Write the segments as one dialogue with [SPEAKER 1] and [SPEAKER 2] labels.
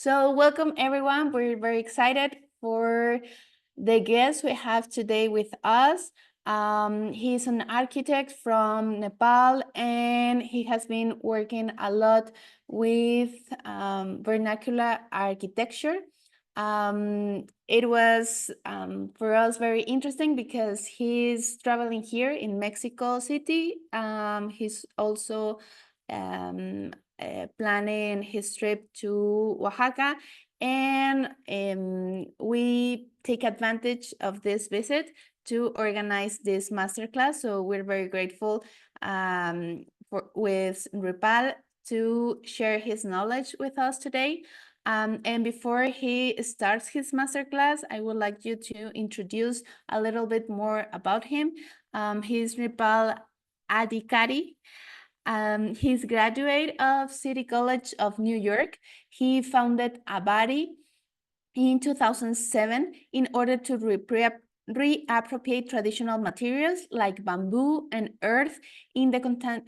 [SPEAKER 1] So welcome everyone. We're very excited for the guest we have today with us. He's an architect from Nepal, and he has been working a lot with vernacular architecture. It was for us very interesting because he's traveling here in Mexico City. He's also planning his trip to Oaxaca, and we take advantage of this visit to organize this masterclass. So we're very grateful with Nripal to share his knowledge with us today. And before he starts his masterclass, I would like you to introduce a little bit more about him. He's Nripal Adhikary. He's graduate of City College of New York. He founded a body in 2007 in order to reappropriate traditional materials like bamboo and earth in the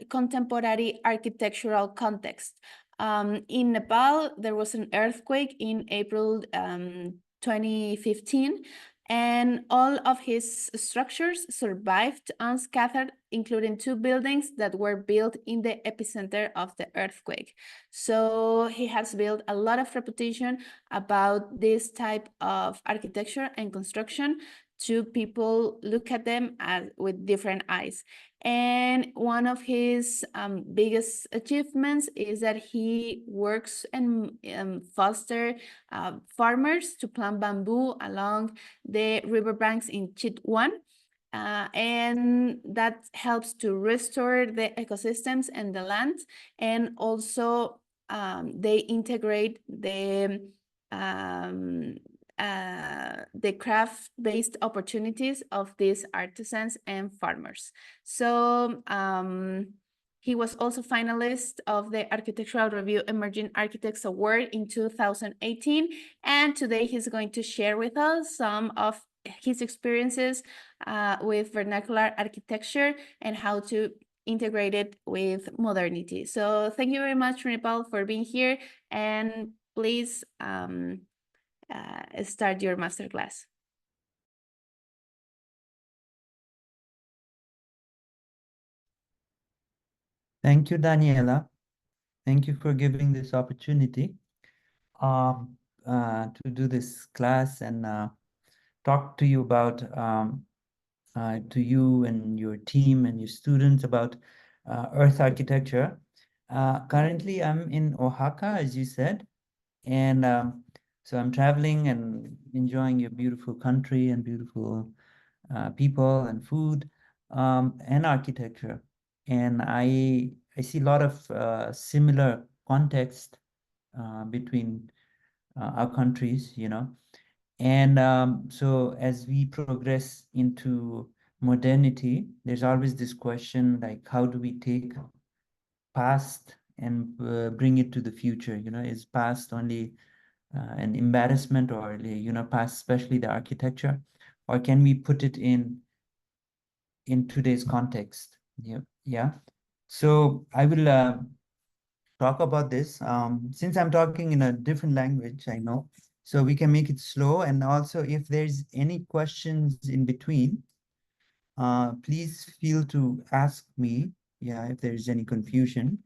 [SPEAKER 1] contemporary architectural context. In Nepal, there was an earthquake in April 2015, and all of his structures survived unscathed, including 2 buildings that were built in the epicenter of the earthquake. So he has built a lot of reputation about this type of architecture and construction to people look at them with different eyes. And one of his biggest achievements is that he works and foster farmers to plant bamboo along the riverbanks in Chitwan. And that helps to restore the ecosystems and the land. And also they integrate the craft-based opportunities of these artisans and farmers. So he was also finalist of the Architectural Review Emerging Architects Award in 2018. And today he's going to share with us some of his experiences with vernacular architecture and how to integrate it with modernity. So thank you very much, Nripal, for being here. And please start your masterclass.
[SPEAKER 2] Thank you, Daniela. Thank you for giving this opportunity to do this class and talk to you about to you and your team and your students about earth architecture. Currently, I'm in Oaxaca, as you said, and so I'm traveling and enjoying your beautiful country and beautiful people and food and architecture. And I see a lot of similar context between our countries, you know. And so as we progress into modernity, there's always this question like, how do we take past and bring it to the future? You know, is past only an embarrassment, or, you know, past, especially the architecture, or can we put it in today's context? Yeah. So I will talk about this. Since I'm talking in a different language, I know, so we can make it slow. And also, if there's any questions in between, please feel to ask me. Yeah, if there's any confusion.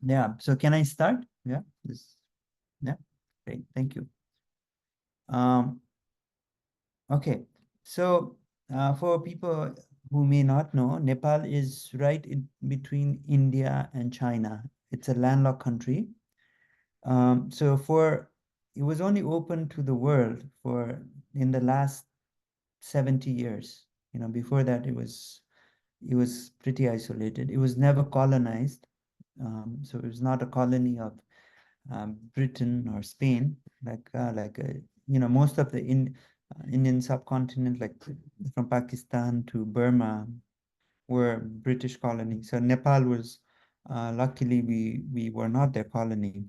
[SPEAKER 2] Yeah. So can I start? Yeah. Yeah. Great. Thank you. Okay. So for people who may not know, Nepal is right in between India and China. It's a landlocked country. So it was only open to the world in the last 70 years. You know, before that it was pretty isolated. It was never colonized. So it was not a colony of Britain or Spain, you know, most of the Indian subcontinent, like from Pakistan to Burma, were British colonies. So Nepal was, luckily, we were not their colony.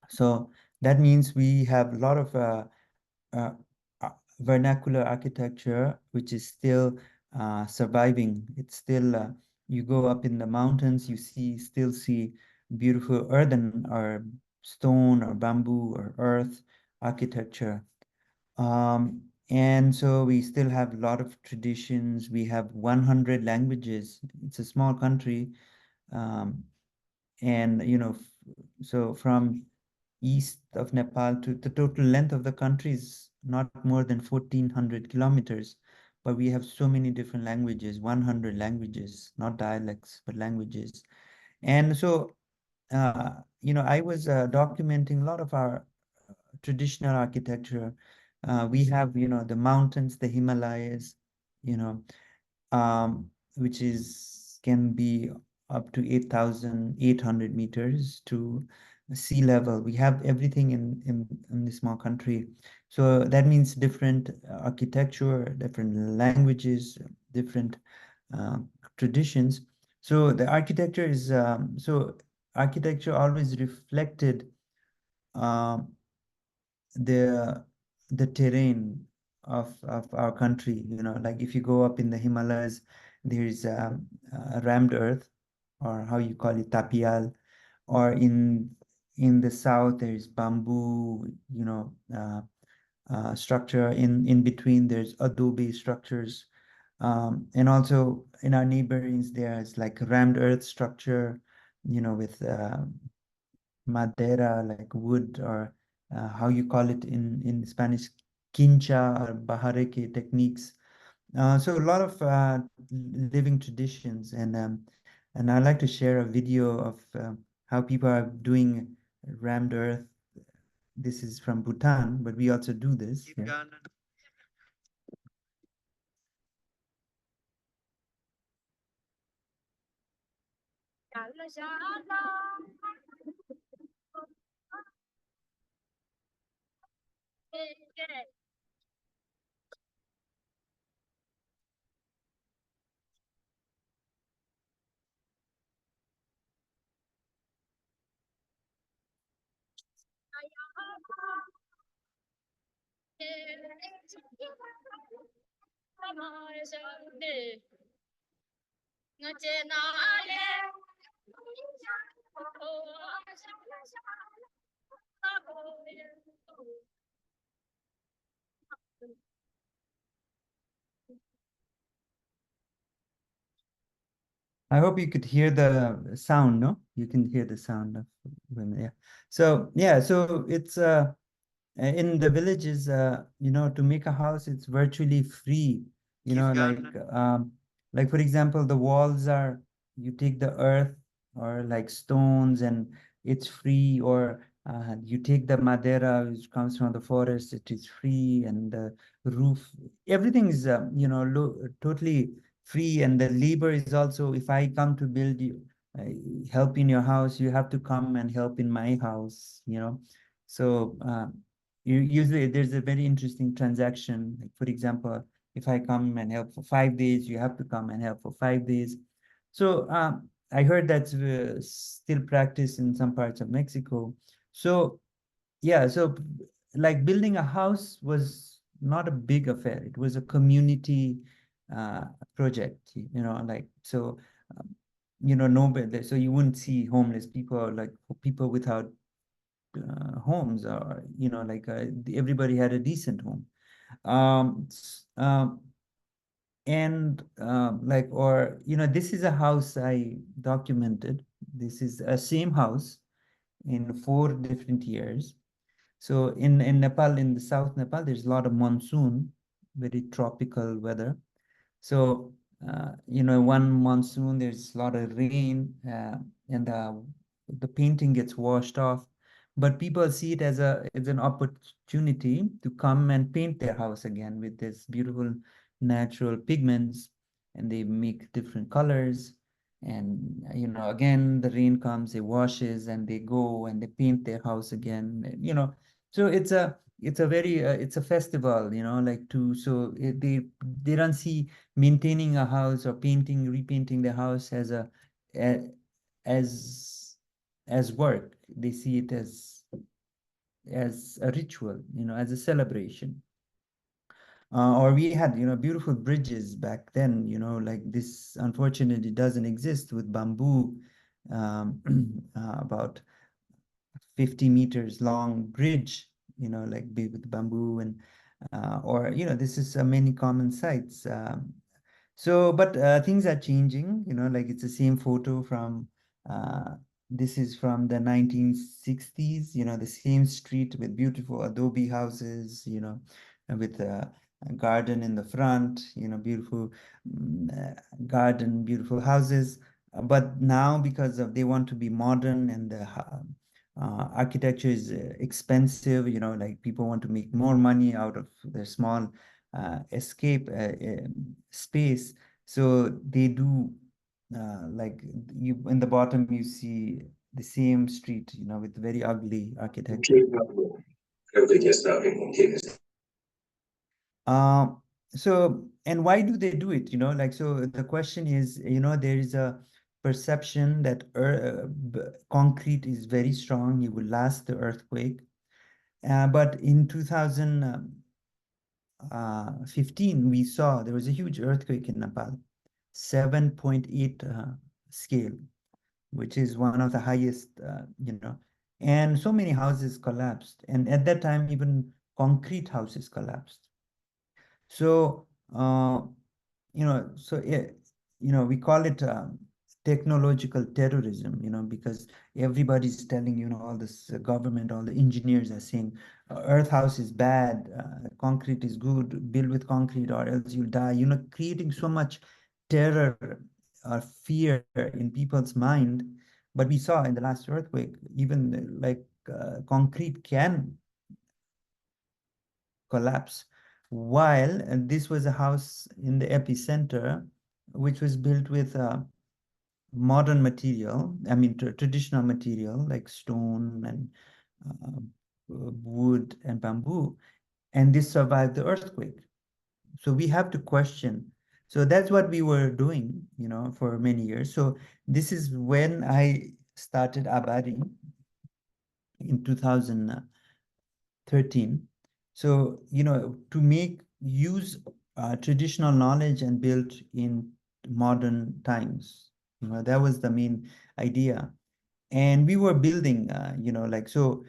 [SPEAKER 2] So that means we have a lot of uh, vernacular architecture, which is still surviving. It's still, you go up in the mountains, you still see beautiful earthen or stone or bamboo or earth architecture. And so we still have a lot of traditions. We have 100 languages. It's a small country. Um, and, so from east of Nepal to the total length of the country is not more than 1,400 kilometers. But we have so many different languages, 100 languages, not dialects, but languages. And so, I was documenting a lot of our traditional architecture. We have, the mountains, the Himalayas, you know, which can be up to 8,800 meters to sea level. We have everything in this small country. So that means different architecture, different languages, different uh, traditions. So the architecture is, architecture always reflected um, the the terrain of our country. Like if you go up in the Himalayas, there's rammed earth, or how you call it, tapial, or in the south there's bamboo, structure. In between there's adobe structures, and also in our neighborings there's like rammed earth structure, with madera, like wood, or how you call it in Spanish, quincha or bajareke techniques. So a lot of living traditions, and I'd like to share a video of how people are doing rammed earth. This is from Bhutan, but we also do this. Yeah. I hope you could hear the sound, no? You can hear the sound of when, yeah. So yeah, so it's in the villages, to make a house, it's virtually free. Like for example, the walls are, you take the earth or like stones and it's free, or you take the madera which comes from the forest, it is free, and the roof, everything is, totally free. And the labor is also, if I come to build you, uh, help in your house, you have to come and help in my house. So usually there's a very interesting transaction. Like for example, if I come and help for 5 days, you have to come and help for 5 days. So I heard that's still practiced in some parts of Mexico. So yeah, so like building a house was not a big affair. It was a community uh, project, like so. Nobody, so you wouldn't see homeless people, or like people without homes, or like everybody had a decent home. um and like, or this is a house I documented. This is a same house in 4 different years. So in Nepal, in the South Nepal, there's a lot of monsoon, very tropical weather. So, one monsoon, there's a lot of rain, and the painting gets washed off. But people see it as an opportunity to come and paint their house again with this beautiful natural pigments, and they make different colors. And, again, the rain comes, it washes, and they go and they paint their house again. So it's a very it's a festival, like so they don't see maintaining a house or repainting the house a- as as work. They see it as a ritual, as a celebration. Or we had, beautiful bridges back then, like this unfortunately doesn't exist with bamboo. about 50 meters long bridge, like with bamboo and or this is many common sites. But things are changing, like it's the same photo from this is from the 1960s, the same street with beautiful adobe houses, and with a garden in the front, beautiful garden, beautiful houses. But now, because of they want to be modern and the architecture is expensive, like people want to make more money out of their small escape space. So they do like you in the bottom you see the same street, with very ugly architecture. And why do they do it? Like, so the question is, there is a perception that concrete is very strong, it will last the earthquake. But in 2015, we saw there was a huge earthquake in Nepal, 7.8 scale, which is one of the highest, and so many houses collapsed. And at that time, even concrete houses collapsed. So, we call it technological terrorism, because everybody's telling, all this government, all the engineers are saying, earth house is bad, concrete is good, build with concrete or else you'll die, creating so much terror or fear in people's mind. But we saw in the last earthquake, even like concrete can collapse. While this was a house in the epicenter, which was built with modern material, I mean traditional material like stone and wood and bamboo, and this survived the earthquake. So we have to question. So that's what we were doing, for many years. So this is when I started Abadi in 2013. So, to make use traditional knowledge and build in modern times, that was the main idea. And we were building, like, so,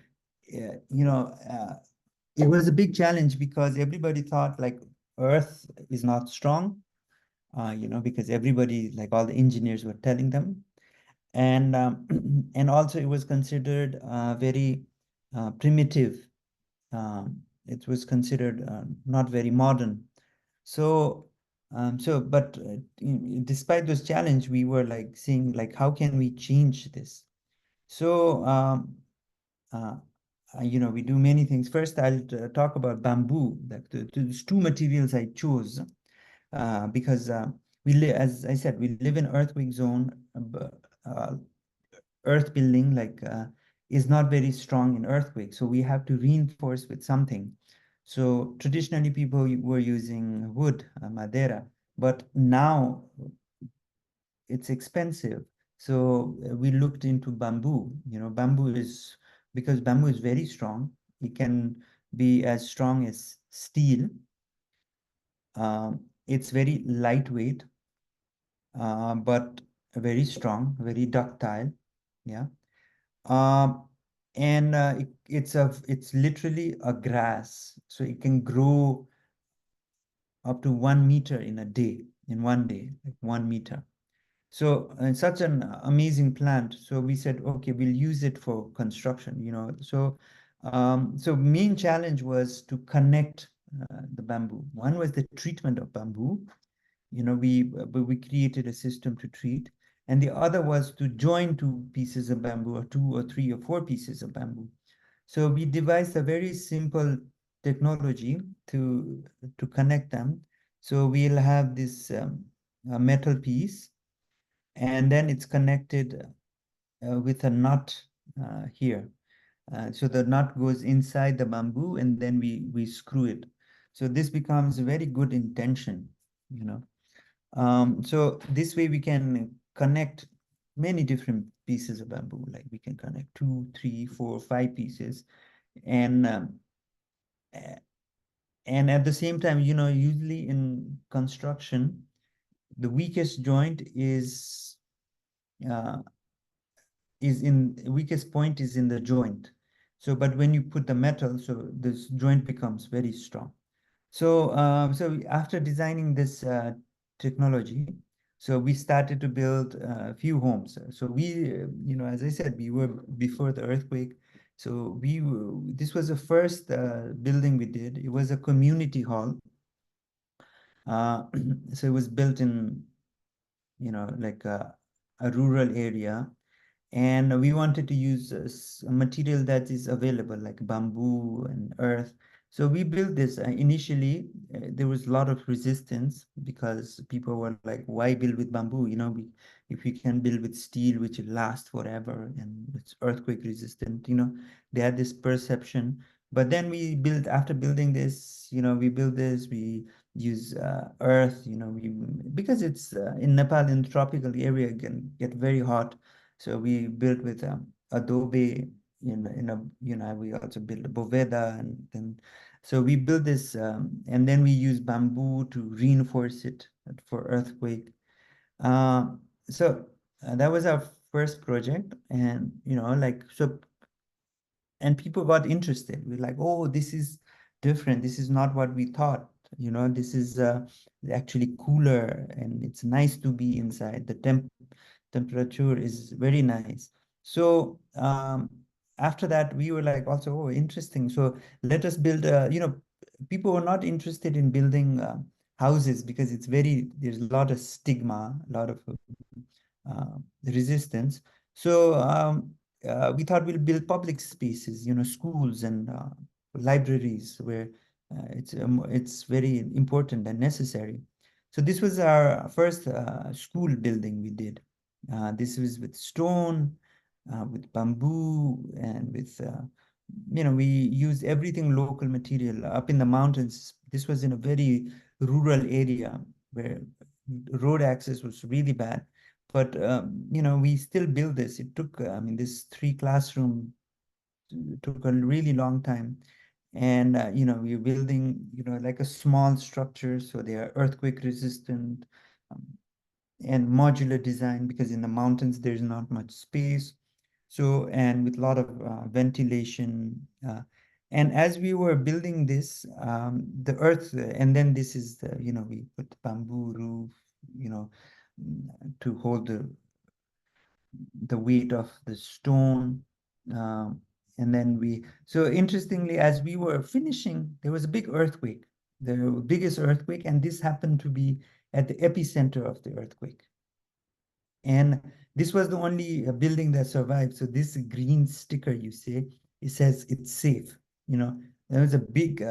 [SPEAKER 2] it was a big challenge because everybody thought like Earth is not strong, because everybody, like all the engineers were telling them. And, and also it was considered very primitive. It was considered not very modern. So, but despite those challenges, we were like seeing like, how can we change this? So, we do many things. First, I'll talk about bamboo. Like these two materials I chose because we live, as I said, we live in earthquake zone. Earth building like is not very strong in earthquake, so we have to reinforce with something. So traditionally people were using wood, madera, but now it's expensive. So we looked into bamboo. Bamboo is, because bamboo is very strong. It can be as strong as steel. It's very lightweight, but very strong, very ductile. Yeah. And it's literally a grass, so it can grow up to 1 meter in a day, in one day, like 1 meter. So it's such an amazing plant. So we said, okay, we'll use it for construction, So, so main challenge was to connect the bamboo. One was the treatment of bamboo. We created a system to treat. And the other was to join two pieces of bamboo, or two or three or four pieces of bamboo. So we devised a very simple technology to connect them. So we'll have this a metal piece, and then it's connected with a nut here. So the nut goes inside the bamboo, and then we screw it. So this becomes a very good intention, So this way we can connect many different pieces of bamboo, like we can connect 2, 3, 4, 5 pieces. And at the same time, usually in construction, the weakest joint is weakest point is in the joint. So, but when you put the metal, so this joint becomes very strong. So, after designing this technology, so we started to build a few homes. So as I said, we were before the earthquake. So this was the first building we did. It was a community hall. So it was built in, like a rural area. And we wanted to use a material that is available, like bamboo and earth. So we built this. Initially, there was a lot of resistance because people were like, why build with bamboo? If we can build with steel, which will last forever and it's earthquake resistant, they had this perception. But then after building this, we use earth, because it's in Nepal, in the tropical area, it can get very hot. So we built with adobe, we also built a boveda, and then so we built this, and then we use bamboo to reinforce it for earthquake. That was our first project, and and people got interested. We're like, oh, this is different. This is not what we thought. This is actually cooler, and it's nice to be inside. The temperature is very nice. So after that, we were like, also, oh, interesting. So let us build people were not interested in building houses because there's a lot of stigma, a lot of resistance. So we thought we'll build public spaces, schools and libraries where it's very important and necessary. So this was our first school building we did. This was with stone, with bamboo, and with we used everything local material up in the mountains. This was in a very rural area where road access was really bad. But we still built this. It took, this 3 classroom took a really long time. And we're building, like a small structure, so they are earthquake resistant, and modular design, because in the mountains there's not much space. So, and with a lot of ventilation. And as we were building this, the earth, and then this is the, we put bamboo roof, to hold the weight of the stone. And then so interestingly, as we were finishing, there was a big earthquake, the biggest earthquake, and this happened to be at the epicenter of the earthquake. And this was the only building that survived. So this green sticker, you see, it says it's safe. There was a big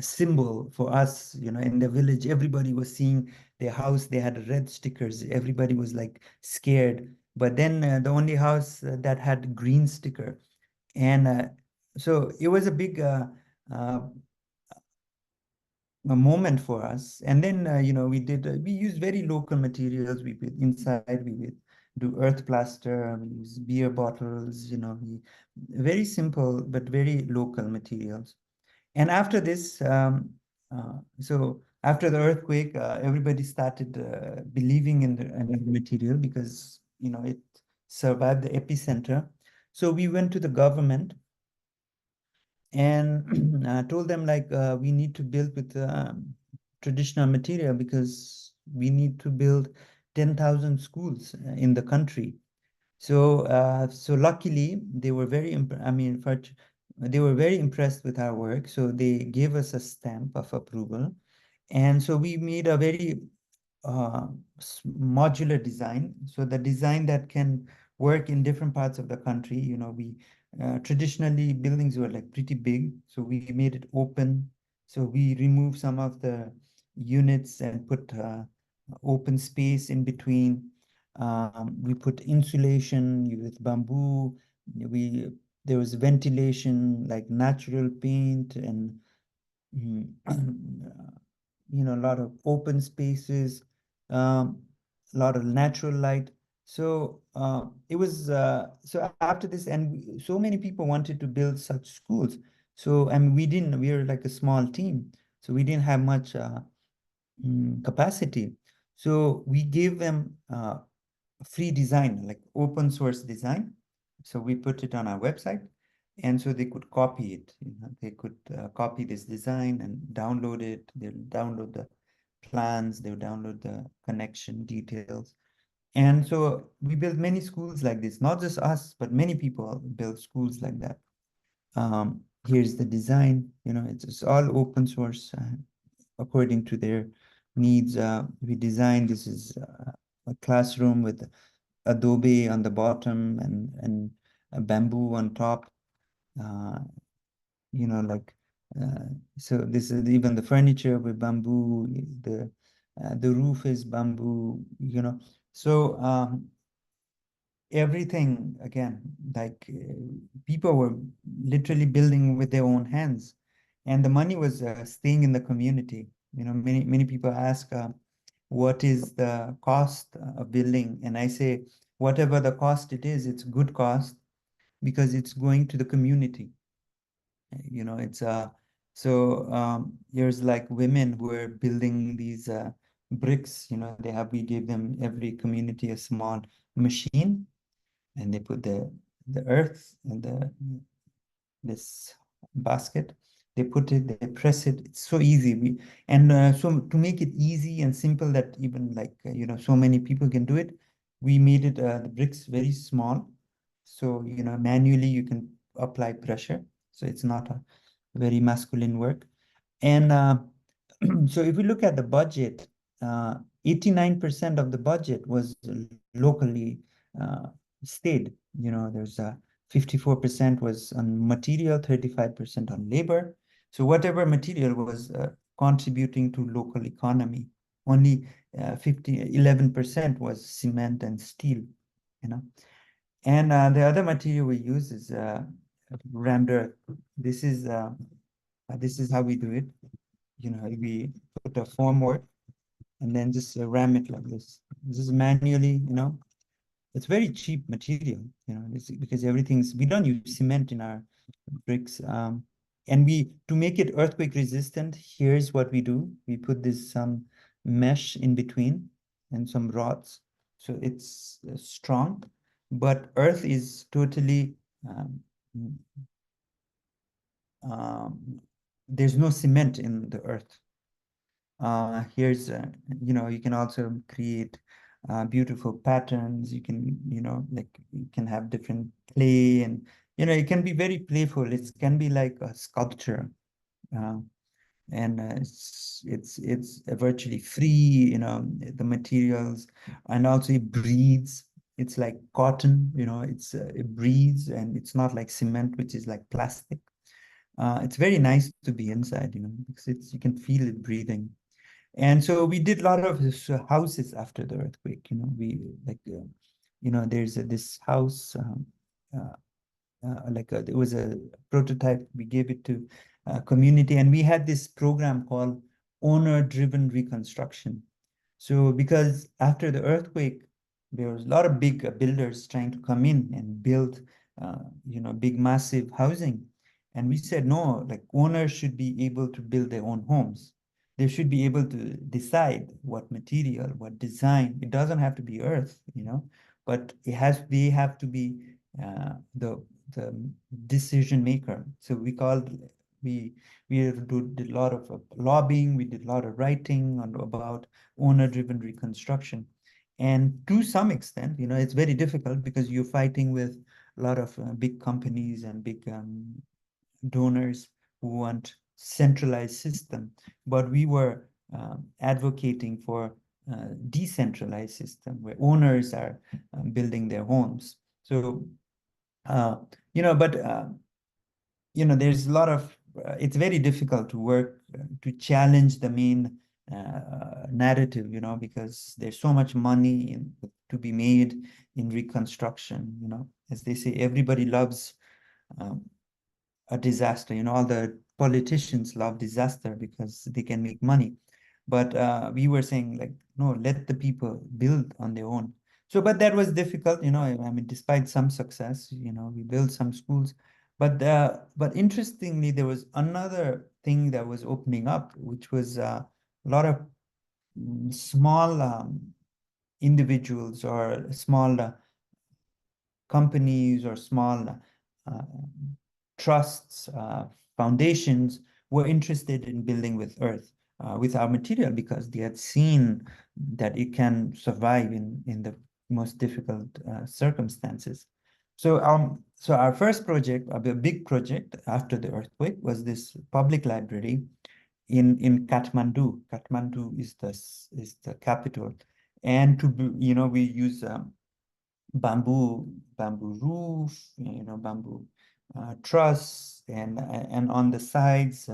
[SPEAKER 2] symbol for us, in the village. Everybody was seeing their house. They had red stickers. Everybody was like scared. But then the only house that had green sticker. And so it was a big a moment for us. And then, we used very local materials. Inside, we would do earth plaster, we use beer bottles, very simple, but very local materials. And after this, so after the earthquake, everybody started believing in the material because, it survived the epicenter. So we went to the government and told them, like, we need to build with traditional material because we need to build 10,000 schools in the country. So luckily they were they were very impressed with our work. So they gave us a stamp of approval. And so we made a very modular design. So the design that can work in different parts of the country. Traditionally buildings were like pretty big. So we made it open. So we removed some of the units and put open space in between. We put insulation with bamboo. There was ventilation, like natural paint, and a lot of open spaces, a lot of natural light. So it was so after this, and so many people wanted to build such schools. So we were like a small team, so we didn't have much capacity. So we gave them free design, like open source design. So we put it on our website, and so they could copy it. They could copy this design and download it. They'll download the plans, they'll download the connection details. And so we built many schools like this, not just us, but many people build schools like that. Here's the design, it's all open source according to their needs. We designed, this is a classroom with adobe on the bottom and a bamboo on top. Like so this is even the furniture with bamboo, the roof is bamboo, so everything again, like people were literally building with their own hands, and the money was staying in the community. Many people ask, what is the cost of building? And I say, whatever the cost it is, it's good cost because it's going to the community. It's so there's like women who are building these bricks. We gave them, every community, a small machine, and they put the earth in this basket. They put it, they press it. It's so easy. So to make it easy and simple that even like so many people can do it, we made it the bricks very small. So manually you can apply pressure. So it's not a very masculine work. And so if we look at the budget, 89% of the budget was locally stayed. There's 54% was on material, 35% on labor. So whatever material was contributing to local economy, only 11% was cement and steel, And the other material we use is rammed earth. This is how we do it. We put a formwork and then just ram it like this. This is manually, it's very cheap material, because we don't use cement in our bricks. And to make it earthquake resistant, here's what we do. We put some mesh in between and some rods. So it's strong, but earth is totally, there's no cement in the earth. Here's, you can also create beautiful patterns. You can, you can have different clay, and, it can be very playful. It can be like a sculpture. And it's virtually free, the materials, and also it breathes. It's like cotton, it breathes, and it's not like cement, which is like plastic. It's very nice to be inside, because you can feel it breathing. And so we did a lot of houses after the earthquake. We like, there's this house, there was a prototype. We gave it to a community, and we had this program called owner-driven reconstruction. So because after the earthquake, there was a lot of big builders trying to come in and build, big, massive housing. And we said, no, like owners should be able to build their own homes. They should be able to decide what material, what design. It doesn't have to be earth, but they have to be the decision maker. So we did a lot of lobbying. We did a lot of writing about owner-driven reconstruction. And to some extent, it's very difficult because you're fighting with a lot of big companies and big donors who want centralized system, but we were advocating for decentralized system where owners are building their homes. So, there's a lot of, it's very difficult to work to challenge the main narrative, because there's so much money to be made in reconstruction. As they say, everybody loves a disaster. All the politicians love disaster because they can make money. But we were saying, like, no, let the people build on their own. So, but that was difficult, I mean, despite some success, we built some schools. But interestingly, there was another thing that was opening up, which was a lot of small individuals or small companies or small trusts, foundations were interested in building with earth, with our material, because they had seen that it can survive in the most difficult circumstances. So our first project, a big project after the earthquake, was this public library in Kathmandu. Kathmandu is the capital, and we use bamboo roof, bamboo truss, and on the sides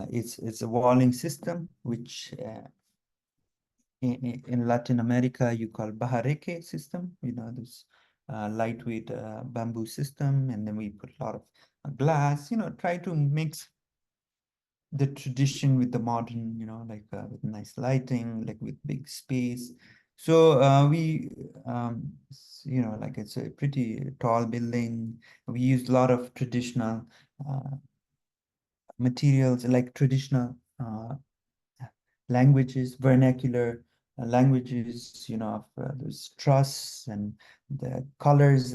[SPEAKER 2] it's a walling system, which in Latin America you call bajareke system, this lightweight bamboo system, and then we put a lot of glass, try to mix the tradition with the modern, with nice lighting, like with big space. So we, it's a pretty tall building. We used a lot of traditional materials, like traditional languages, vernacular languages, of those truss, and the colors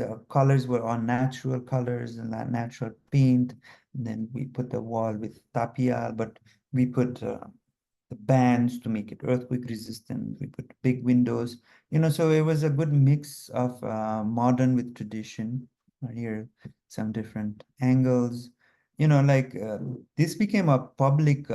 [SPEAKER 2] were on natural colors and natural paint. And then we put the wall with tapia, but we put the bands to make it earthquake resistant. We put big windows, so it was a good mix of modern with tradition. Here, some different angles, this became a public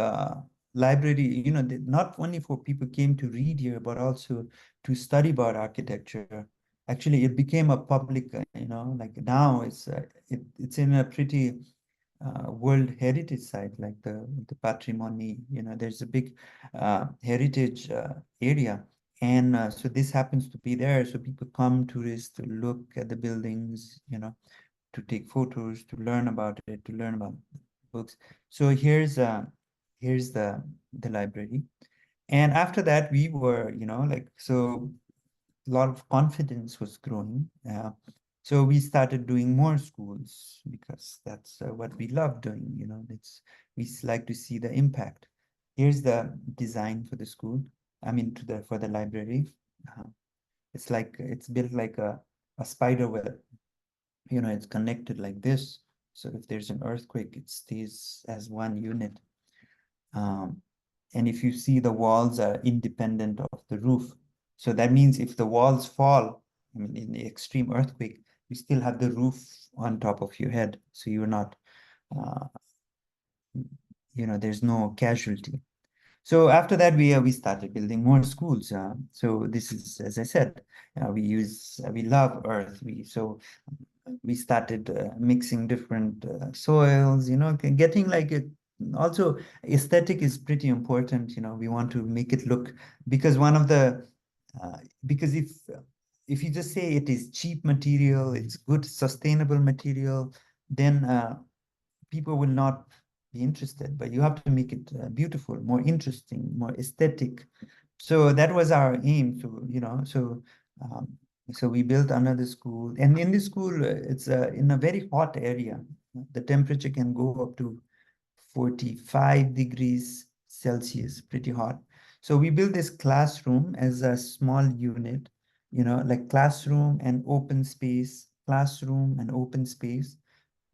[SPEAKER 2] library, not only for people came to read here, but also to study about architecture. Actually, it became a public, like now it's in a pretty World Heritage site, like the patrimony, there's a big heritage area. And so this happens to be there. So people come, tourists, to look at the buildings, to take photos, to learn about it, to learn about books. So here's the library. And after that, we were, so a lot of confidence was growing. So we started doing more schools, because that's what we love doing. We like to see the impact. Here's the design for the school. I mean, for the library. It's built like a spider web. It's connected like this. So if there's an earthquake, it stays as one unit. And if you see, the walls are independent of the roof. So that means if the walls fall, I mean, in the extreme earthquake, you still have the roof on top of your head. So you're not, there's no casualty. So after that, we started building more schools. So this is, as I said, we love earth. We started mixing different soils, getting like it. Also, aesthetic is pretty important. We want to make it look, because because if you just say it is cheap material, it's good, sustainable material, then people will not be interested. But you have to make it beautiful, more interesting, more aesthetic. So that was our aim. So we built another school, and in this school, it's in a very hot area. The temperature can go up to 45 degrees Celsius, pretty hot. So we built this classroom as a small unit, like classroom and open space, classroom and open space.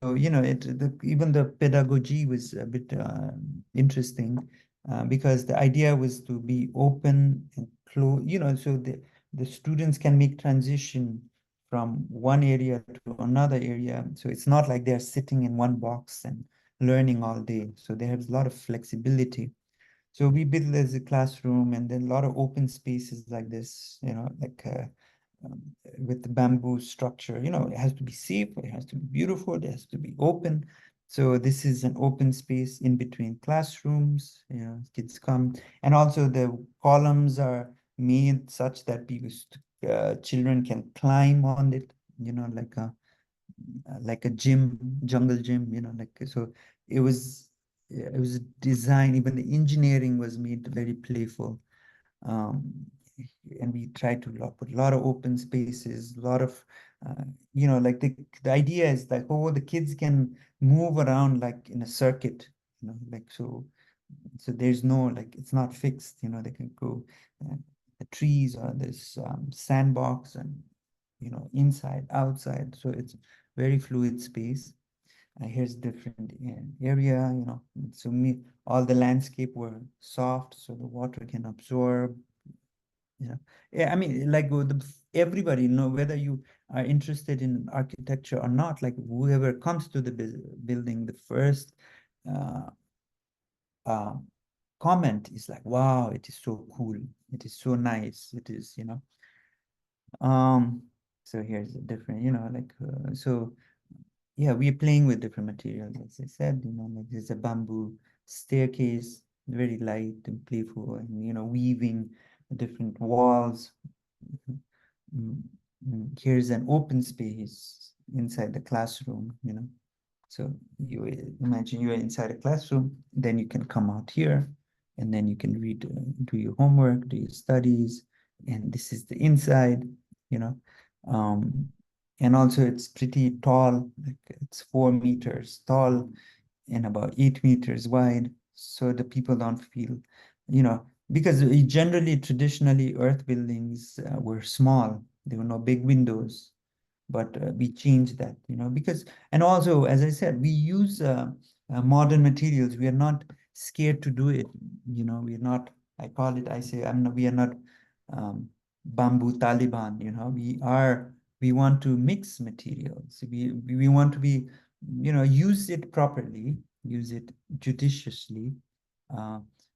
[SPEAKER 2] So, even the pedagogy was a bit interesting, because the idea was to be open and close, so the students can make transition from one area to another area. So it's not like they're sitting in one box and learning all day. So they have a lot of flexibility. So we built as a classroom, and then a lot of open spaces like this, like um, with the bamboo structure. It has to be safe, it has to be beautiful, it has to be open. So this is an open space in between classrooms. Kids come, and also the columns are made such that children can climb on it. Like a gym, jungle gym. So it was designed. Even the engineering was made very playful. Um, and we try to put a lot of open spaces, a lot of, like the idea is like, oh, the kids can move around like in a circuit, like so there's no, like, it's not fixed, they can go trees or this sandbox, and inside, outside. So it's very fluid space. Here's different area, so all the landscape were soft, so the water can absorb. Yeah, I mean, like everybody, whether you are interested in architecture or not, like whoever comes to the building, the first comment is like, wow, it is so cool, it is so nice, it is, so here's a different, so yeah, we're playing with different materials, as I said, like there's a bamboo staircase, very light and playful, and weaving different walls. Here's an open space inside the classroom, so you imagine you're inside a classroom, then you can come out here, and then you can read, do your homework, do your studies, and this is the inside, and also it's pretty tall, like it's 4 meters tall and about 8 meters wide, so the people don't feel, because generally, traditionally, earth buildings were small, there were no big windows, but we changed that, because, and also, as I said, we use modern materials. We are not scared to do it, we're not, we are not bamboo Taliban, we want to mix materials. We want to be, use it properly, use it judiciously.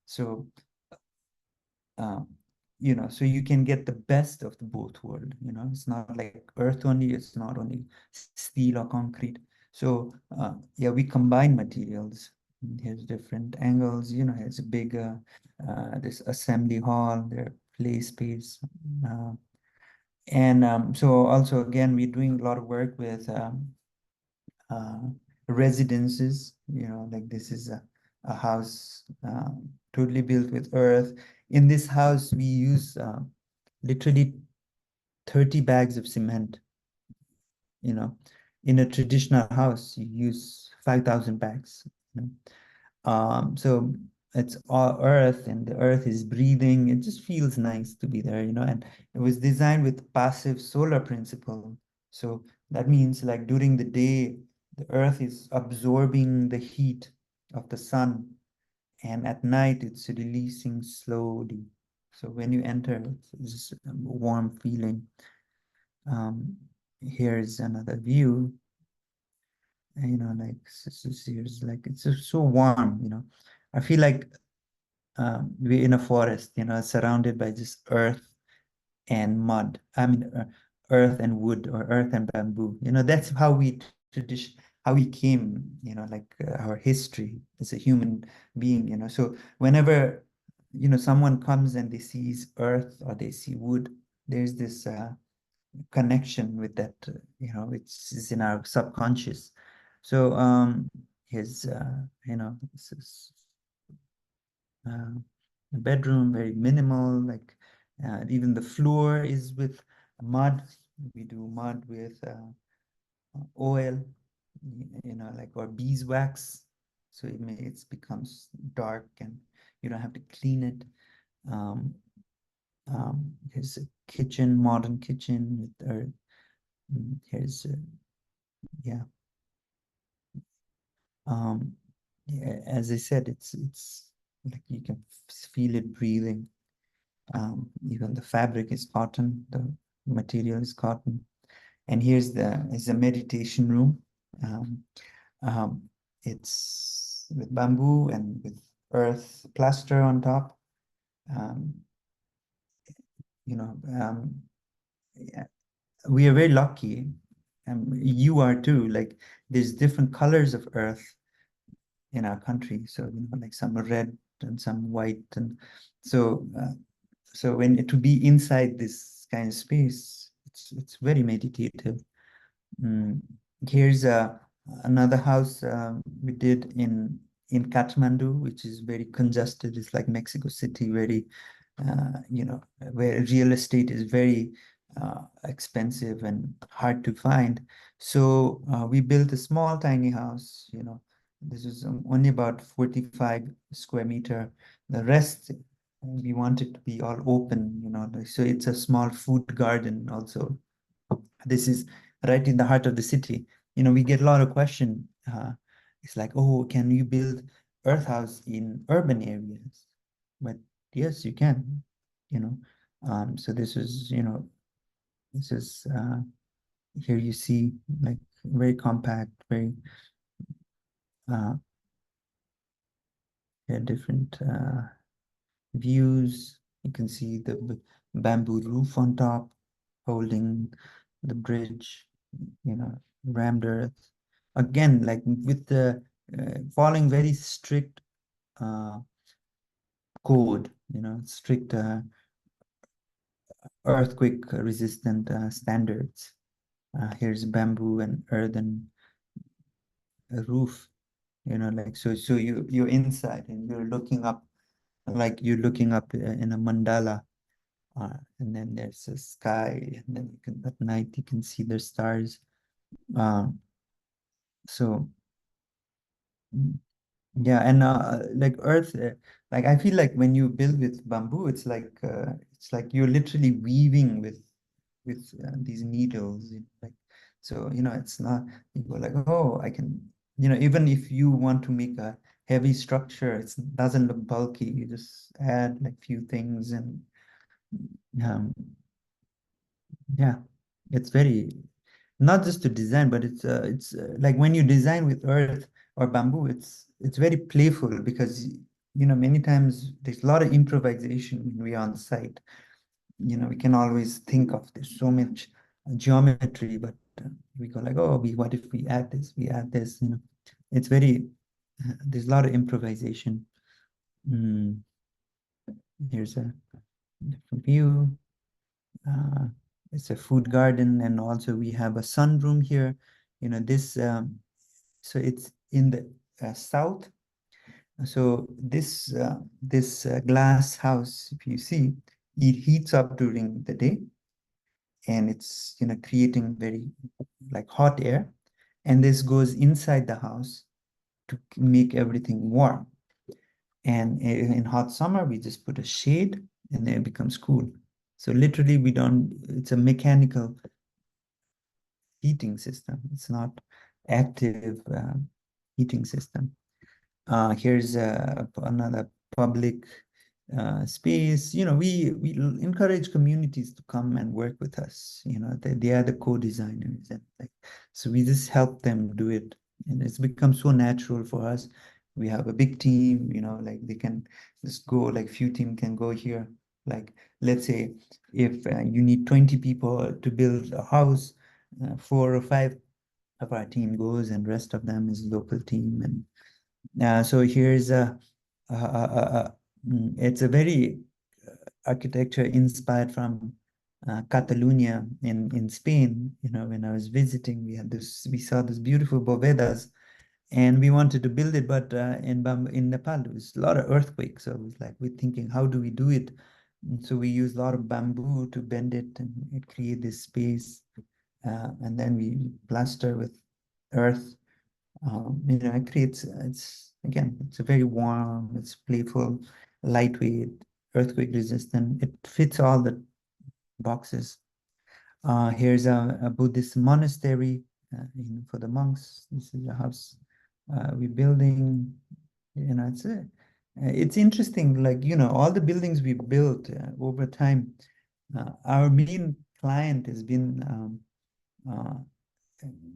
[SPEAKER 2] So so you can get the best of the both world, it's not like earth only, it's not only steel or concrete. So yeah, we combine materials. Here's different angles, here's a bigger, this assembly hall, their play space. And so also, again, we're doing a lot of work with residences, like this is a house totally built with earth. In this house, we use literally 30 bags of cement. In a traditional house, you use 5,000 bags. So it's all earth, and the earth is breathing. It just feels nice to be there, and it was designed with passive solar principle. So that means, like, during the day, the earth is absorbing the heat of the sun, and at night it's releasing slowly. So when you enter, it's just a warm feeling. Here's another view. Like here's, like, it's just so warm. I feel like we're in a forest, surrounded by just earth and mud. I mean, earth and wood, or earth and bamboo. That's how we how we came. Like our history as a human being. So whenever someone comes and they sees earth or they see wood, there's this connection with that. It's in our subconscious. So here's this is a bedroom, very minimal, like even the floor is with mud. We do mud with oil, like, or beeswax, so it becomes dark and you don't have to clean it. Here's a kitchen, modern kitchen with earth. Here's yeah. Yeah, as I said, it's like you can feel it breathing. Even the fabric is cotton, the material is cotton. And here's is a meditation room. It's with bamboo and with earth plaster on top. Yeah, we are very lucky, and you are too. Like, there's different colors of earth in our country. So, like some are red and some white. And so, so to be inside this kind of space, it's very meditative. Here's another house we did in Kathmandu, which is very congested. It's like Mexico City, very, where real estate is very expensive and hard to find. So we built a small, tiny house. This is only about 45 square meter. The rest we want it to be all open, you know, so it's a small food garden also. This is right in the heart of the city. You know, we get a lot of questions. It's like, oh, can you build earth house in urban areas? But yes, you can, you know. So this is, you know, this is here you see like very compact, very different views. You can see the bamboo roof on top, holding the bridge, you know, rammed earth. Again, like with the following very strict code, you know, strict earthquake resistant standards. Here's bamboo and earthen roof, you know, like so you're inside and you're looking up, like you're looking up in a mandala. And then there's a sky, and then you can, at night you can see the stars. So yeah, and like earth, like I feel like when you build with bamboo, it's like you're literally weaving with these needles, like, so you know, it's not, you go like, oh, I can, you know, even if you want to make a heavy structure, it doesn't look bulky. You just add like few things, and yeah, it's very, not just to design, but it's like when you design with earth or bamboo, it's very playful, because you know, many times there's a lot of improvisation when we are on site. You know, we can always think of, there's so much geometry, but we go like, oh, what if we add this, you know. It's very, there's a lot of improvisation. Here's a different view. It's a food garden, and also we have a sunroom here. You know, this, so it's in the south. So this glass house, if you see, it heats up during the day, and it's, you know, creating very like hot air, and this goes inside the house to make everything warm. And in hot summer, we just put a shade, and then it becomes cool. So literally, we don't, it's a mechanical heating system. It's not active heating system. Here's another public space. You know, we encourage communities to come and work with us. You know, they are the co-designers, and like, so we just help them do it, and it's become so natural for us. We have a big team, you know, like they can just go, like few team can go here. Like, let's say if you need 20 people to build a house, 4 or 5 of our team goes, and rest of them is local team. And so here's it's a very architecture inspired from Catalonia in Spain. You know, when I was visiting, we saw this beautiful bovedas, and we wanted to build it, but in Nepal there was a lot of earthquakes. So it was like, we're thinking, how do we do it? And so we use a lot of bamboo to bend it, and it create this space, and then we plaster with earth. You know, it creates, it's a very warm, it's playful, lightweight, earthquake resistant. It fits all the boxes. Here's a Buddhist monastery, you know, for the monks. This is a house we're building. You know, it's interesting, like, you know, all the buildings we built over time. Our main client has been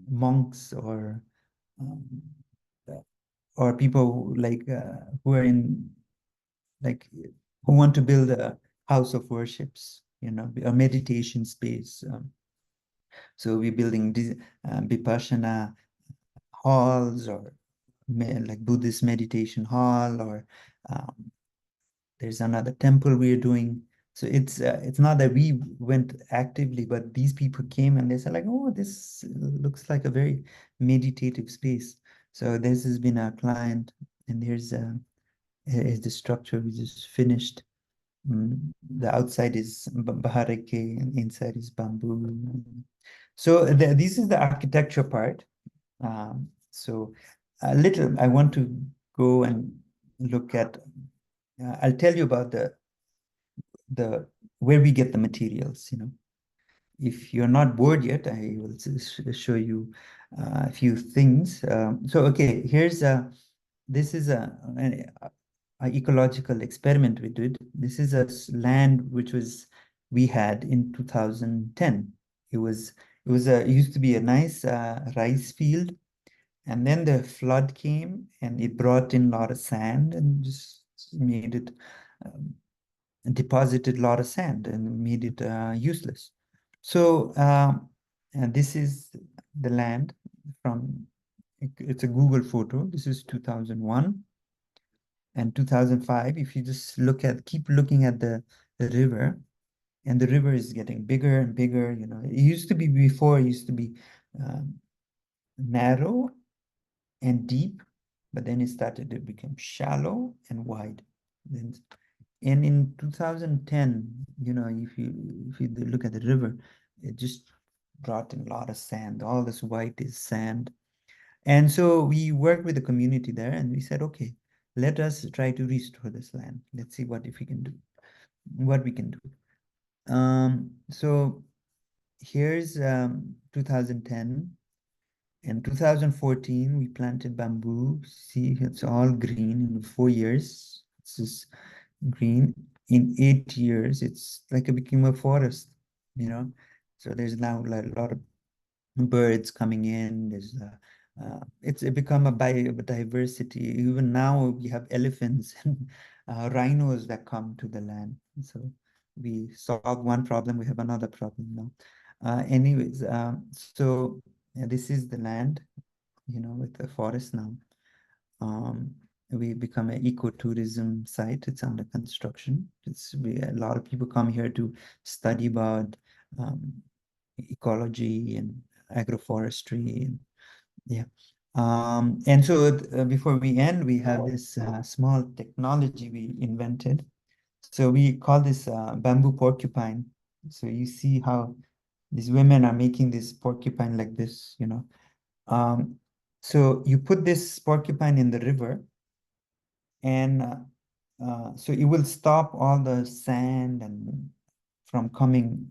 [SPEAKER 2] monks, um, or people like who are in, like, who want to build a house of worships, you know, a meditation space. So we're building Vipassana halls, or like Buddhist meditation hall, or there's another temple we're doing. So it's not that we went actively, but these people came and they said like, oh, this looks like a very meditative space. So this has been our client, and here's the structure we just finished. The outside is bahareke, and inside is bamboo. So this is the architecture part. So a little, I want to go and look at, I'll tell you about the where we get the materials, If you're not bored yet, I will show you a few things. So, okay, this is an ecological experiment we did. This is a land which we had in 2010. It used to be a nice rice field, and then the flood came and it brought in a lot of sand and just made it deposited a lot of sand and made it useless. So and this is the land it's a Google photo. This is 2001 and 2005. If you just keep looking at the river, and the river is getting bigger and bigger. It used to be narrow and deep, but then it became shallow and wide. And in 2010, if you look at the river, it just brought in a lot of sand. All this white is sand. And so we worked with the community there, and we said, okay, let us try to restore this land. Let's see what we can do. So here's 2010. In 2014, we planted bamboo. See, it's all green in 4 years. It's just green. In 8 years, it's like it became a forest, So there's now a lot of birds coming in. It's become a biodiversity. Even now we have elephants and rhinos that come to the land. So we solve one problem, we have another problem now. Anyways, so this is the land, with the forest now. We become an ecotourism site. It's under construction. A lot of people come here to study about ecology and agroforestry. And yeah. And so before we end, we have this small technology we invented. So we call this bamboo porcupine. So you see how these women are making this porcupine like this, So you put this porcupine in the river, and so it will stop all the sand and from coming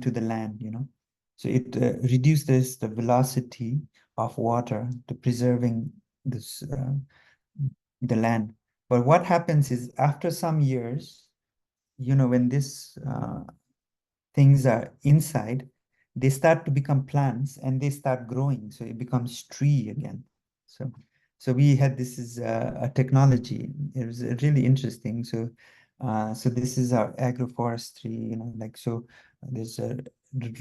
[SPEAKER 2] to the land, So it reduces the velocity of water to preserving the land. But what happens is after some years, when these things are inside, they start to become plants and they start growing. So it becomes tree again. So we had this is a technology. It was really interesting. So this is our agroforestry, so there's a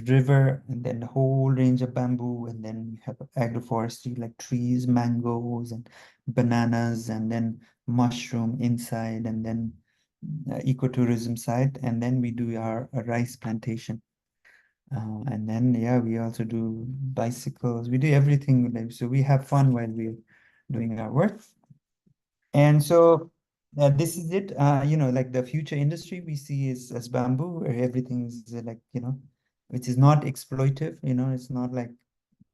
[SPEAKER 2] river and then a whole range of bamboo, and then we have agroforestry like trees, mangoes and bananas, and then mushroom inside, and then ecotourism side, and then we do our rice plantation. And then, yeah, we also do bicycles. We do everything. So we have fun while we're doing our work. And so this is it. Like the future industry we see is as bamboo, where everything is like, which is not exploitive. It's not like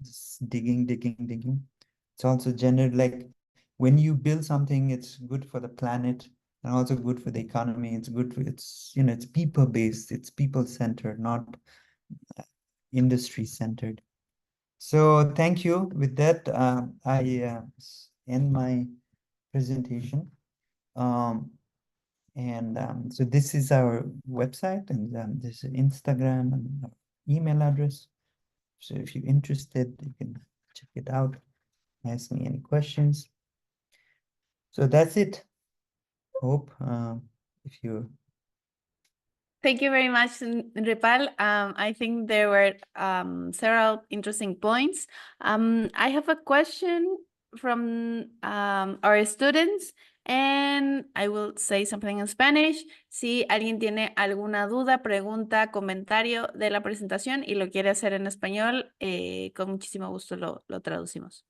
[SPEAKER 2] just digging. It's also gendered, like when you build something, it's good for the planet and also good for the economy. It's good for it's people-based, it's people-centered, not industry-centered. So thank you. With that, I end my presentation. So this is our website, and there's an Instagram and email address. So if you're interested, you can check it out. Ask me any questions. So that's it. Hope if you.
[SPEAKER 1] Thank you very much, Nripal. I think there were several interesting points. I have a question from our students, and I will say something in Spanish. Si alguien tiene alguna duda, pregunta, comentario de la presentación y lo quiere hacer en español, con muchísimo gusto lo traducimos.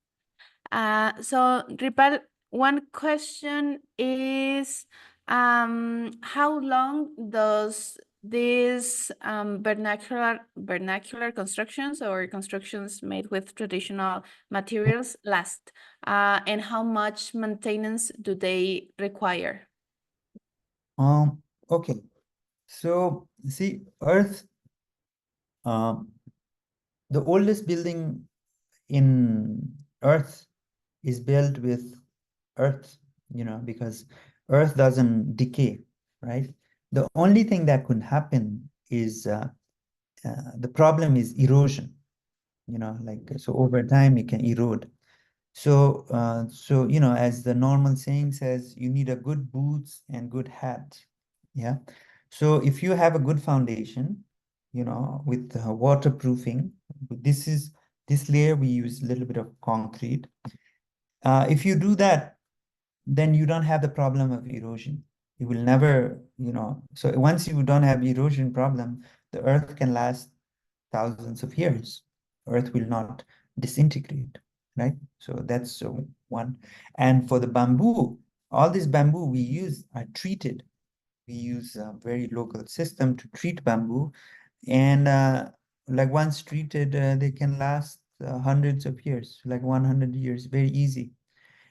[SPEAKER 1] So, Nripal, one question is, how long does these vernacular constructions or constructions made with traditional materials last? And how much maintenance do they require?
[SPEAKER 2] Okay. So see, Earth, the oldest building in Earth is built with Earth, because Earth doesn't decay, right? The only thing that could happen is the problem is erosion, so over time it can erode. So, as the normal saying says, you need a good boots and good hat. Yeah. So if you have a good foundation, with waterproofing, this layer, we use a little bit of concrete. If you do that, then you don't have the problem of erosion. You will never, so once you don't have erosion problem, the earth can last thousands of years. Earth will not disintegrate, right? So that's one. And for the bamboo, all this bamboo we use are treated. We use a very local system to treat bamboo. And like once treated, they can last hundreds of years, like 100 years, very easy.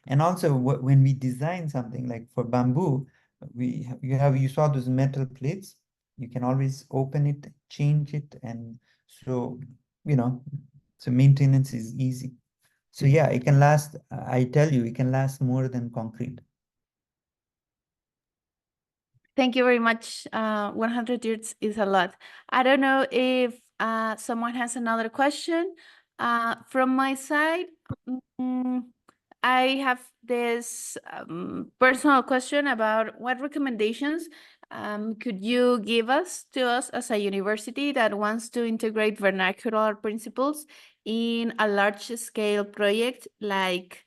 [SPEAKER 2] And also when we design something like for bamboo, you saw those metal plates. You can always open it, change it, and so you know, so maintenance is easy. So yeah, it can last. I tell you, it can last more than concrete.
[SPEAKER 1] Thank you very much. 100 years is a lot. I don't know if someone has another question. From my side, mm, I have this personal question about what recommendations could you give to us as a university that wants to integrate vernacular principles in a large scale project like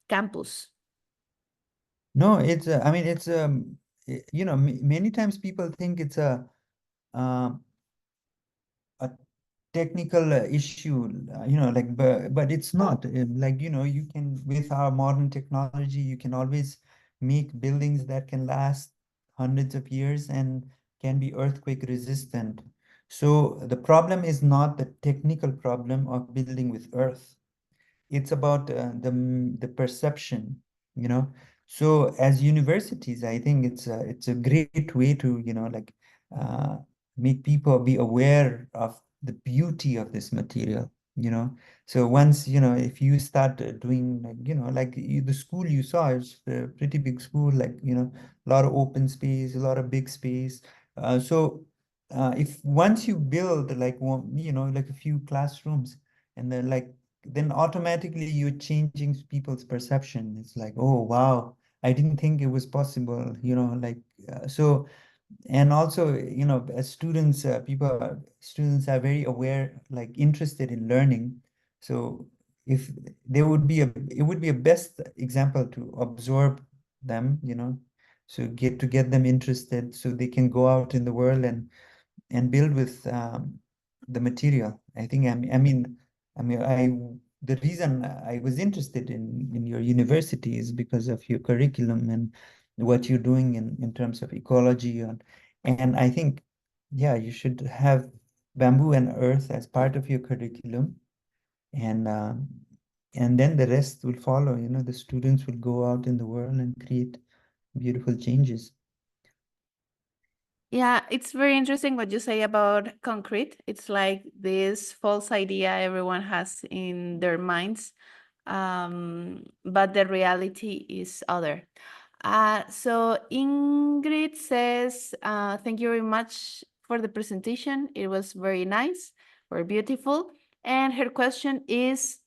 [SPEAKER 1] campus?
[SPEAKER 2] No, I mean, many times people think it's um, a technical issue, but it's not. Like, you can, with our modern technology, you can always make buildings that can last hundreds of years and can be earthquake resistant. So the problem is not the technical problem of building with earth. It's about the perception, you know. So as universities, I think it's a great way to, uh, make people be aware of the beauty of this material. So once, if you start doing, the school you saw is a pretty big school, a lot of open space, a lot of big space. If once you build like one, like a few classrooms, and then automatically you're changing people's perception. It's like, oh, wow, I didn't think it was possible, so, and also, as students, students are very aware, like interested in learning. So if there would be it would be a best example to absorb them, so get them interested so they can go out in the world and build with the material. I think, the reason I was interested in your university is because of your curriculum and what you're doing in terms of ecology, and I think, yeah, you should have bamboo and earth as part of your curriculum, and then the rest will follow. The students will go out in the world and create beautiful changes.
[SPEAKER 1] Yeah, it's very interesting what you say about concrete. It's like this false idea everyone has in their minds, but the reality is other. So Ingrid says, thank you very much for the presentation. It was very nice, very beautiful. And her question is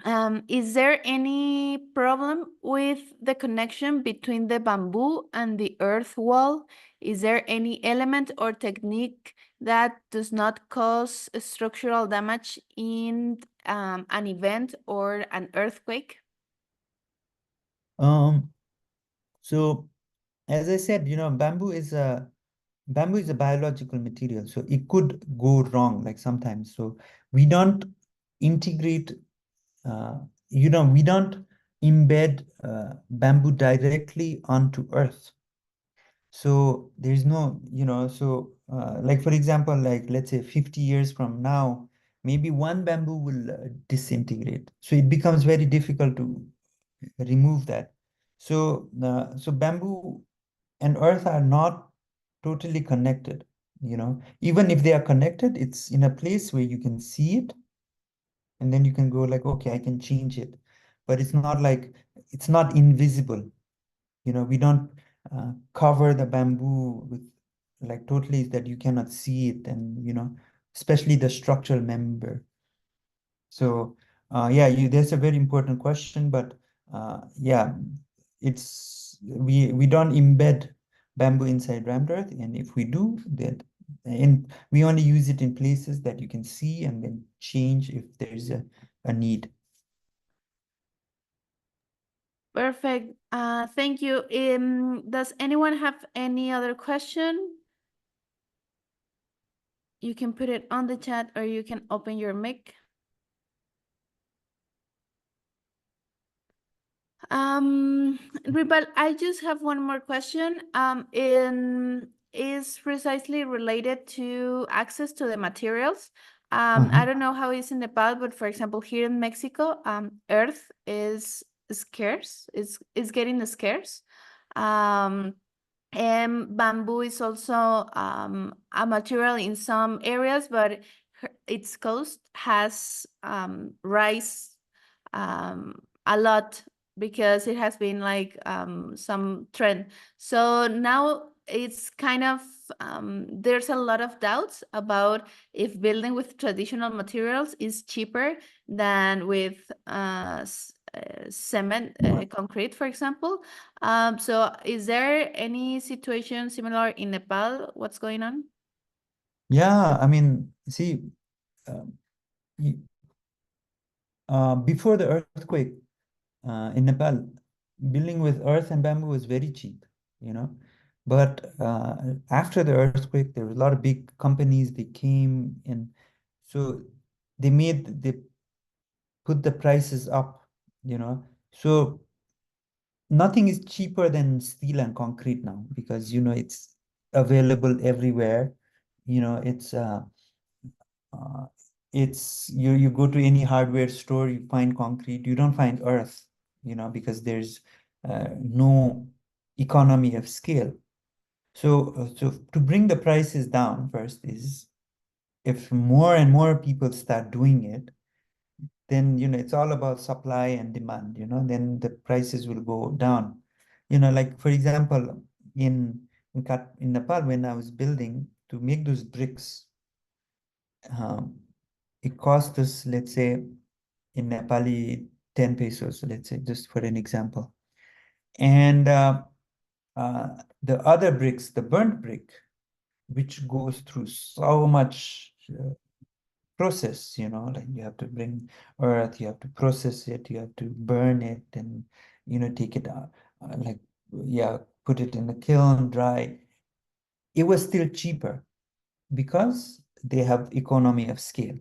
[SPEAKER 1] there any problem with the connection between the bamboo and the earth wall? Is there any element or technique that does not cause structural damage in an event or an earthquake?
[SPEAKER 2] So as I said, bamboo is a biological material, so it could go wrong like sometimes. So we don't integrate, we don't embed bamboo directly onto earth. So there's no, like for example, like let's say 50 years from now, maybe one bamboo will disintegrate. So it becomes very difficult to remove that. So bamboo and earth are not totally connected, you know. Even if they are connected, it's in a place where you can see it, and then you can go like, okay, I can change it. But it's not like, it's not invisible. You know, we don't cover the bamboo with like totally that you cannot see it, and you know, especially the structural member. So yeah, there's a very important question, but yeah, we don't embed bamboo inside rammed earth, and if we do that, and we only use it in places that you can see and then change if there's a need.
[SPEAKER 1] Perfect. Thank you. Does anyone have any other question? You can put it on the chat or you can open your mic. Nripal, I just have one more question. Is precisely related to access to the materials. I don't know how it's in Nepal, but for example, here in Mexico, earth is scarce. It's getting scarce. And bamboo is also a material in some areas, but its cost has rise a lot because it has been like some trend. So now it's kind of there's a lot of doubts about if building with traditional materials is cheaper than with cement, concrete, for example. So is there any situation similar in Nepal? What's going on?
[SPEAKER 2] Yeah, I mean, see, before the earthquake in Nepal, building with earth and bamboo was very cheap, you know. But after the earthquake, there were a lot of big companies, they came and so they put the prices up, you know. So nothing is cheaper than steel and concrete now because, you know, it's available everywhere. You know, uh, it's you go to any hardware store, you find concrete, you don't find earth, you know, because there's no economy of scale. So to bring the prices down first is if more and more people start doing it, then, you know, it's all about supply and demand, you know, then the prices will go down. You know, like for example, in Nepal, when I was building to make those bricks, um, it cost us, let's say, in Nepali 10 pesos, let's say, just for an example. And the other bricks, the burnt brick, which goes through so much process, you know, like you have to bring earth, you have to process it, you have to burn it, and, you know, take it out, like, yeah, put it in the kiln, dry. It was still cheaper because they have economy of scale,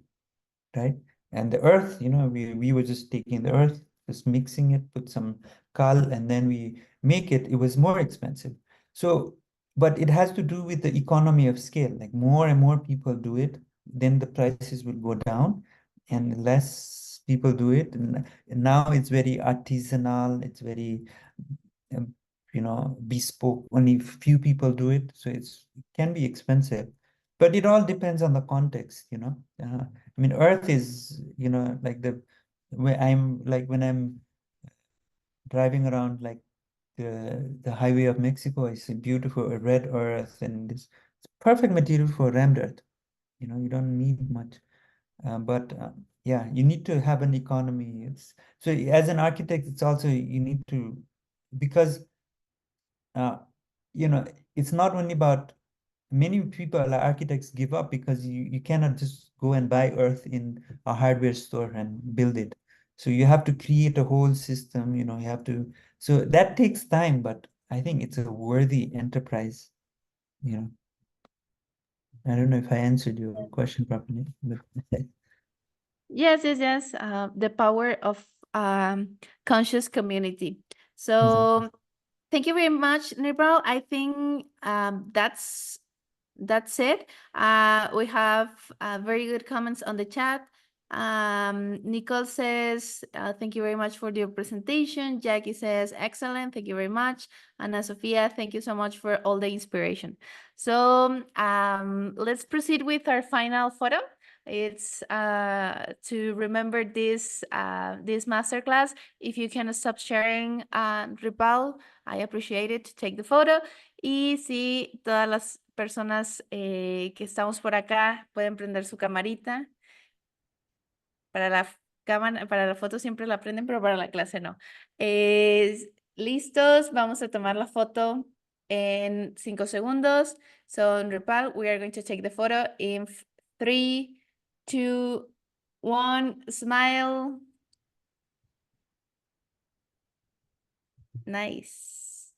[SPEAKER 2] right? And the earth, you know, we were just taking the earth, just mixing it, put some kal, and then we make it. It was more expensive. So, but it has to do with the economy of scale. Like more and more people do it, then the prices will go down, and less people do it. And now it's very artisanal. It's very, um, you know, bespoke. Only few people do it, so it can be expensive. But it all depends on the context, you know. I mean, Earth is, you know, like when I'm driving around like the highway of Mexico, I see beautiful red earth, and it's perfect material for rammed earth. You know, you don't need much. But yeah, you need to have an economy. So as an architect, it's also you need to, because uh, you know, it's not only about, many people, like architects, give up because you cannot just go and buy earth in a hardware store and build it. So you have to create a whole system, you know, you have to, so that takes time, but I think it's a worthy enterprise, you know. I don't know if I answered your question properly, but
[SPEAKER 1] Yes, yes, yes. The power of conscious community.
[SPEAKER 2] exactly.
[SPEAKER 1] So thank you very much, Nripal. I think that's it. We have very good comments on the chat. Nicole says, thank you very much for your presentation. Jackie says, excellent, thank you very much. Ana Sofia, thank you so much for all the inspiration. So let's proceed with our final photo. It's to remember this masterclass. If you can stop sharing, Nripal, I appreciate it, to take the photo. Y si todas las personas que estamos por acá pueden prender su camarita. Para la cámara, para la foto siempre la prenden, pero para la clase no. Listos, vamos a tomar la foto en 5 segundos. So, Nripal, we are going to take the photo in 3, 2, 1, smile. Nice.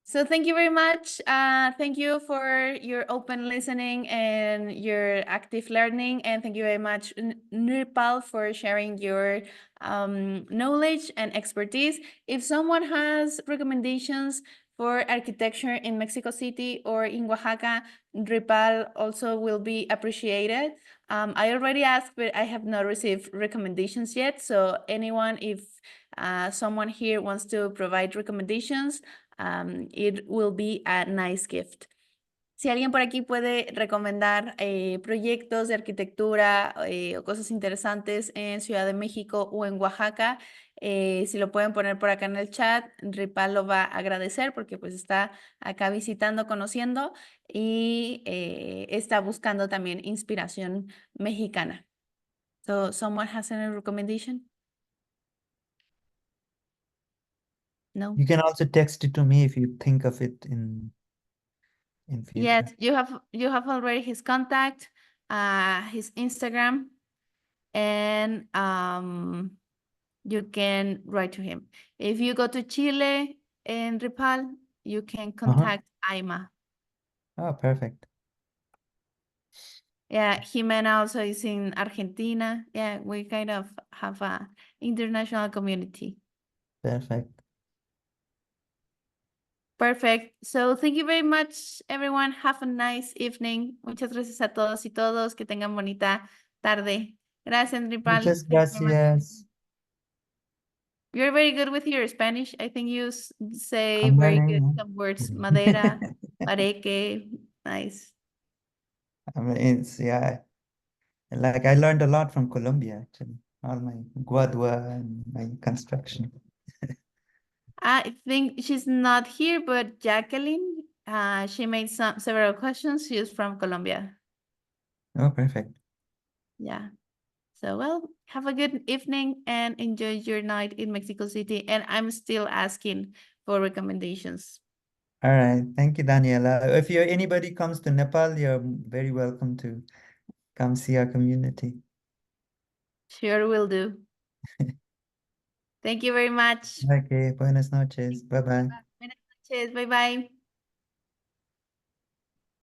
[SPEAKER 1] So thank you very much. Thank you for your open listening and your active learning. And thank you very much, Nripal, for sharing your knowledge and expertise. If someone has recommendations for architecture in Mexico City or in Oaxaca, Nripal also will be appreciated. I already asked, but I have not received recommendations yet. So anyone, if someone here wants to provide recommendations, it will be a nice gift. Si alguien por aquí puede recomendar proyectos de arquitectura o cosas interesantes en Ciudad de México o en Oaxaca, si lo pueden poner por acá en el chat, Nripal lo va a agradecer porque pues está acá visitando, conociendo y está buscando también inspiración mexicana. So, someone has any recommendation? No?
[SPEAKER 2] You can also text it to me if you think of it in future.
[SPEAKER 1] Yes, you have already his contact, his Instagram, and you can write to him. If you go to Chile and Nripal, you can contact Aima.
[SPEAKER 2] Oh, perfect.
[SPEAKER 1] Yeah, Jimena also is in Argentina. Yeah, we kind of have a international community.
[SPEAKER 2] Perfect.
[SPEAKER 1] Perfect. So thank you very much, everyone. Have a nice evening. Muchas gracias a todos y todos. Que tengan bonita tarde. Gracias, Nripal.
[SPEAKER 2] Muchas
[SPEAKER 1] Thank you very much.
[SPEAKER 2] gracias.
[SPEAKER 1] You're very good with your Spanish. I think you say
[SPEAKER 2] I'm
[SPEAKER 1] very good
[SPEAKER 2] learning.
[SPEAKER 1] some words. Madera, pareque. Nice.
[SPEAKER 2] I mean, it's, yeah, like I learned a lot from Colombia, actually. All my guadua and my construction.
[SPEAKER 1] I think she's not here, but Jacqueline, she made several questions. She is from Colombia.
[SPEAKER 2] Oh, perfect.
[SPEAKER 1] Yeah. So, well, have a good evening and enjoy your night in Mexico City. And I'm still asking for recommendations.
[SPEAKER 2] All right. Thank you, Daniela. If anybody comes to Nepal, you're very welcome to come see our community.
[SPEAKER 1] Sure will do. Thank you very much.
[SPEAKER 2] Okay. Buenas noches. Bye-bye.
[SPEAKER 1] Buenas noches. Bye-bye.